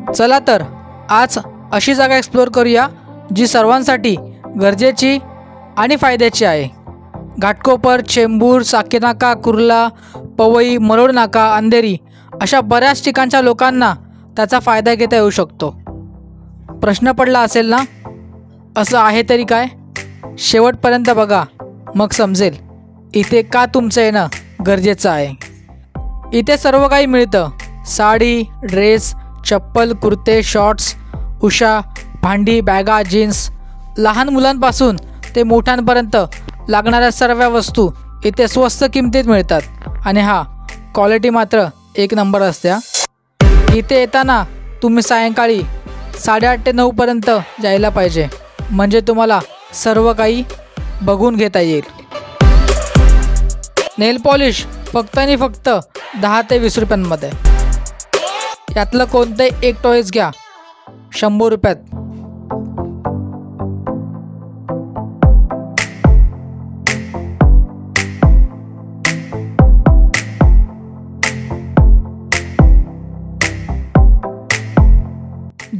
चला तर आज अशी जागा एक्सप्लोर करूया जी सर्वांसाठी गरजेची आणि फायद्याची आहे। घाटकोपर, चेंबूर, साकेनाका, कुर्ला, पवई, मरोड नाका, अंधेरी अशा बऱ्याच ठिकाणच्या लोकांना त्याचा फायदा घेता येऊ शकतो। प्रश्न पडला असेल ना, असं आहे तरी काय? शेवटपर्यंत बघा, मग समजेल इथे का तुमचं येणं गरजेचं आहे। इथे सर्व काही मिळतं। साडी, ड्रेस, चप्पल, कुर्ते, शॉर्ट्स, उषा, भांडी, बॅगा, जीन्स, लहान मुलांपासून ते मोठ्यांपर्यंत लागणाऱ्या सर्व वस्तू इथे स्वस्त किमतीत मिळतात। आणि क्वालिटी मात्र एक नंबर असते। इथे येताना तुम्ही सायंकाळी 8:30 ते 9 पर्यंत जायला पाहिजे, म्हणजे तुम्हाला सर्व काही बघून घेता येईल। नेल पॉलिश फक्त आणि फक्त 10 ते 20 रुपयांमध्ये। यातलं कोणतंही एक टॉयज घ्या 100 रुपयात।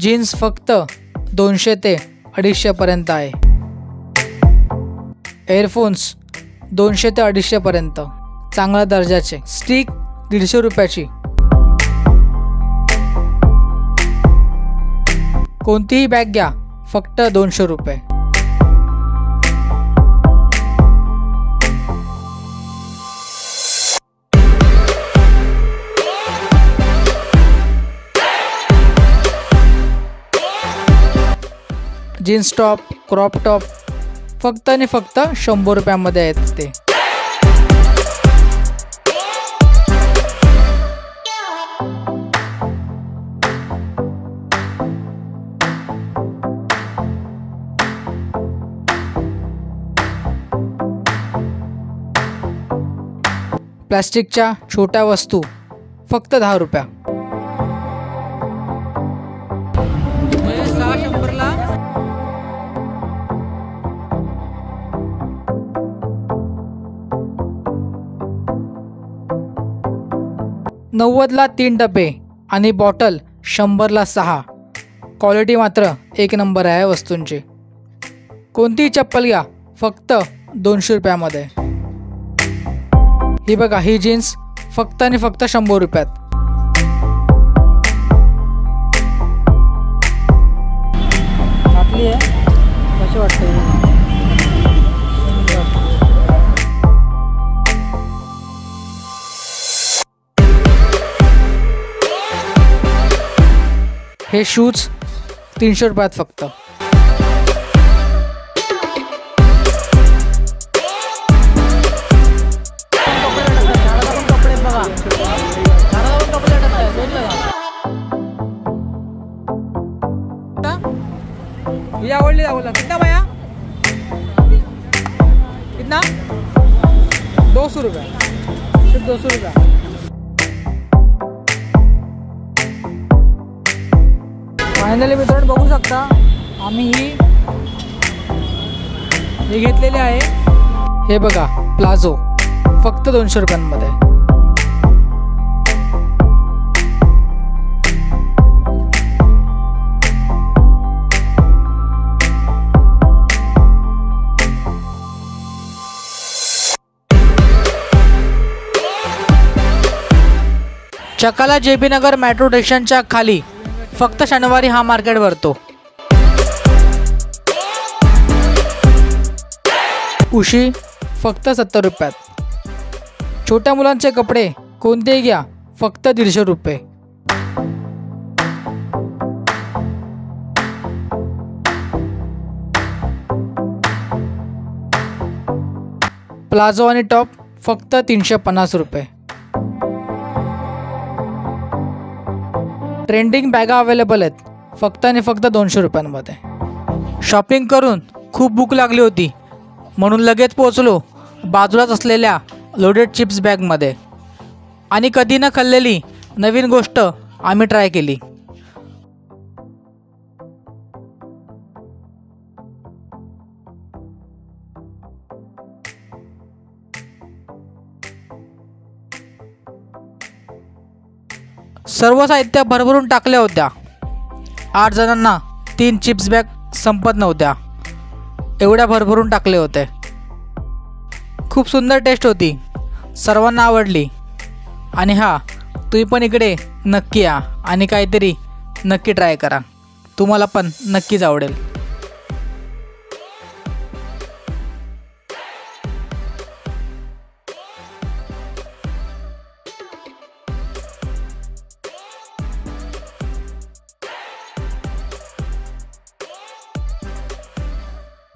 जीन्स फक्त 200 ते 250 पर्यंत आहे। एअरफोन्स 200 ते 250 पर्यंत चांगल्या दर्जाचे। स्टिक 150 रुपयाची। कोणतीही बॅग घ्या फक्त 200 रुपये। जीन्स टॉप, क्रॉप टॉप फक्त आणि फक्त 100 रुपयांमध्ये आहेत ते। प्लास्टिकच्या छोट्या वस्तू फक्त 10 रुपया। 600 ला 90 ला 3 डबे आणि बॉटल 100 ला 6। क्वालिटी मात्र एक नंबर आहे वस्तूंची। कोणतीही चप्पल घ्या फक्त 200 रुपयामध्ये। ही बघा, ही जीन्स फक्त आणि फक्त 100 रुपयात। घातली आहे कशी वाटते? हे शूज 300 रुपयात फक्त। ये आवडली दाखवला कितना भैया? कितना? 200 रुपये, सिर्फ 200 रुपये। फायनली मित्रांनो बघू शकता, आम्ही हे घेतलेले आहे। हे बघा, प्लाझो फक्त 200 रुपयांमध्ये। चकाला JB नगर मेट्रो स्टेशनच्या खाली फक्त शनिवारी मार्केट भरतो। उशी फक्त 70 रुपयात। छोट्या मुलांचे कपडे कोणतेही घ्या फक्त 150 रुपये। प्लाझो आणि टॉप फक्त 350 रुपये। ट्रेंडिंग बॅगा अवेलेबल आहेत फक्त आणि फक्त 200 रुपयांमध्ये। शॉपिंग करून खूप भूक लागली होती म्हणून लगेच पोहोचलो बाजूलाच असलेल्या लोडेड चिप्स बॅगमध्ये आणि कधी न खाल्लेली नवीन गोष्ट आम्ही ट्राय केली। सर्व साहित्य भरभरून टाकल्या होत्या। 8 जणांना 3 चिप्स बॅग संपत नव्हत्या, एवढ्या भरभरून टाकले होते. खूप सुंदर टेस्ट होती, सर्वांना आवडली. आणि हां, तुम्ही पण इकडे नक्की या आणि काहीतरी नक्की ट्राय करा, तुम्हाला पण नक्कीच आवडेल.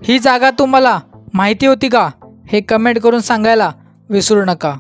ही जागा तुम्हाला माहिती होती का हे कमेंट करून सांगायला विसरू नका.